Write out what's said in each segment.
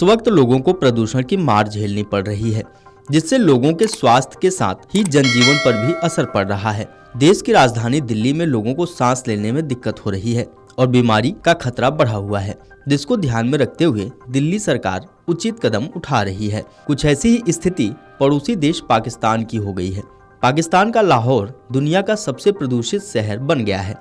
इस वक्त लोगों को प्रदूषण की मार झेलनी पड़ रही है, जिससे लोगों के स्वास्थ्य के साथ ही जनजीवन पर भी असर पड़ रहा है। देश की राजधानी दिल्ली में लोगों को सांस लेने में दिक्कत हो रही है और बीमारी का खतरा बढ़ा हुआ है, जिसको ध्यान में रखते हुए दिल्ली सरकार उचित कदम उठा रही है। कुछ ऐसी ही स्थिति पड़ोसी देश पाकिस्तान की हो गई है। पाकिस्तान का लाहौर दुनिया का सबसे प्रदूषित शहर बन गया है,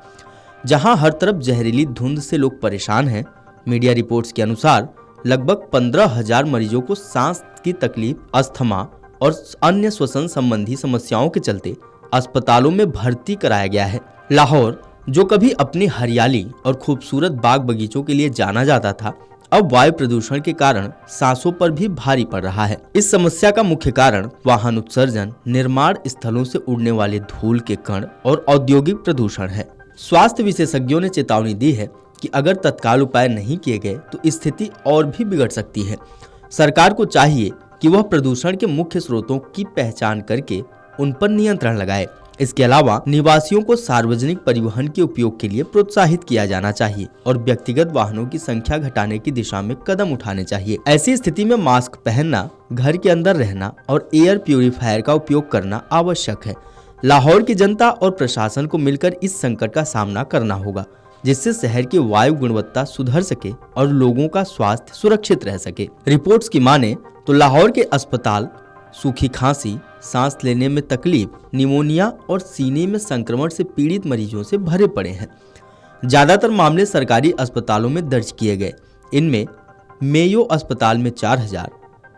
जहां हर तरफ जहरीली धुंध से लोग परेशान हैं। मीडिया रिपोर्ट्स के अनुसार लगभग 15,000 मरीजों को सांस की तकलीफ, अस्थमा और अन्य श्वसन संबंधी समस्याओं के चलते अस्पतालों में भर्ती कराया गया है। लाहौर, जो कभी अपनी हरियाली और खूबसूरत बाग बगीचों के लिए जाना जाता था, अब वायु प्रदूषण के कारण सांसों पर भी भारी पड़ रहा है। इस समस्या का मुख्य कारण वाहन उत्सर्जन, निर्माण स्थलों से उड़ने वाले धूल के कण और औद्योगिक प्रदूषण है। स्वास्थ्य विशेषज्ञों ने चेतावनी दी है कि अगर तत्काल उपाय नहीं किए गए तो स्थिति और भी बिगड़ सकती है। सरकार को चाहिए कि वह प्रदूषण के मुख्य स्रोतों की पहचान करके उन पर नियंत्रण लगाए। इसके अलावा निवासियों को सार्वजनिक परिवहन के उपयोग के लिए प्रोत्साहित किया जाना चाहिए और व्यक्तिगत वाहनों की संख्या घटाने की दिशा में कदम उठाने चाहिए। ऐसी स्थिति में मास्क पहनना, घर के अंदर रहना और एयर प्यूरिफायर का उपयोग करना आवश्यक है। लाहौर की जनता और प्रशासन को मिलकर इस संकट का सामना करना होगा, जिससे शहर की वायु गुणवत्ता सुधर सके और लोगों का स्वास्थ्य सुरक्षित रह सके। रिपोर्ट्स की माने तो लाहौर के अस्पताल सूखी खांसी, सांस लेने में तकलीफ, निमोनिया और सीने में संक्रमण से पीड़ित मरीजों से भरे पड़े हैं। ज्यादातर मामले सरकारी अस्पतालों में दर्ज किए गए। इनमें मेयो अस्पताल में 4,000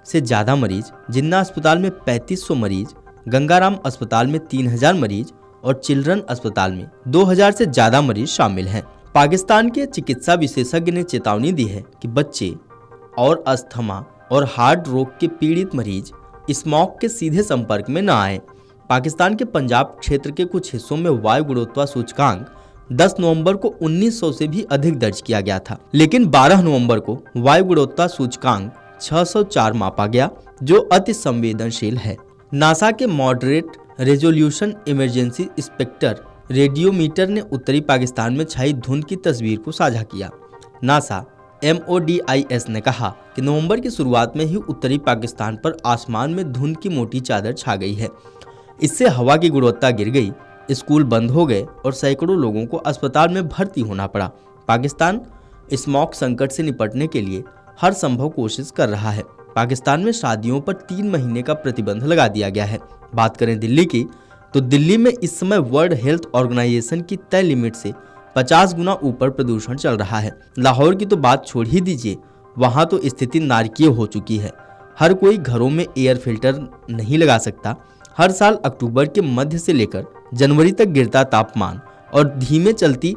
से ज्यादा मरीज, जिन्ना अस्पताल में 3,500 मरीज, गंगाराम अस्पताल में 3,000 मरीज और चिल्ड्रन अस्पताल में 2,000 से ज्यादा मरीज शामिल हैं। पाकिस्तान के चिकित्सा विशेषज्ञ ने चेतावनी दी है कि बच्चे और अस्थमा और हार्ट रोग के पीड़ित मरीज स्मॉग के सीधे संपर्क में न आए। पाकिस्तान के पंजाब क्षेत्र के कुछ हिस्सों में वायु गुणवत्ता सूचकांक 10 नवंबर को 1900 से भी अधिक दर्ज किया गया था, लेकिन 12 नवंबर को वायु गुणवत्ता सूचकांक 604 मापा गया, जो अति संवेदनशील है। नासा के moderate resolution imaging spectroradiometer ने उत्तरी पाकिस्तान में छाई धुंध की तस्वीर को साझा किया। नासा MODIS ने कहा कि नवंबर की शुरुआत में ही उत्तरी पाकिस्तान पर आसमान में धुंध की मोटी चादर छा गई है। इससे हवा की गुणवत्ता गिर गई, स्कूल बंद हो गए और सैकड़ों लोगों को अस्पताल में भर्ती होना पड़ा। पाकिस्तान स्मॉग संकट से निपटने के लिए हर संभव कोशिश कर रहा है। पाकिस्तान में शादियों पर 3 महीने का प्रतिबंध लगा दिया गया है। बात करें दिल्ली की, तो दिल्ली में इस समय वर्ल्ड हेल्थ ऑर्गेनाइजेशन की तय लिमिट से 50 गुना ऊपर प्रदूषण चल रहा है। लाहौर की तो बात छोड़ ही दीजिए, वहां तो स्थिति नारकीय हो चुकी है। हर कोई घरों में एयर फिल्टर नहीं लगा सकता। हर साल अक्टूबर के मध्य से लेकर जनवरी तक गिरता तापमान और धीमे चलती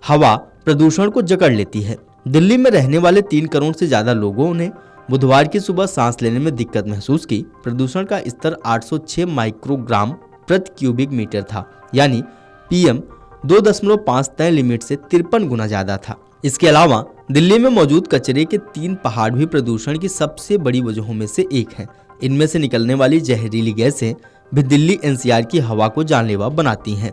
हवा प्रदूषण को जकड़ लेती है। दिल्ली में रहने वाले 3 करोड़ से ज्यादा लोगों ने बुधवार की सुबह सांस लेने में दिक्कत महसूस की। प्रदूषण का स्तर 806 माइक्रोग्राम प्रति क्यूबिक मीटर था, यानी PM 2.5 तय लिमिट से 53 गुना ज्यादा था। इसके अलावा दिल्ली में मौजूद कचरे के 3 पहाड़ भी प्रदूषण की सबसे बड़ी वजहों में से एक है। इनमें से निकलने वाली जहरीली गैसें भी दिल्ली NCR की हवा को जानलेवा बनाती हैं।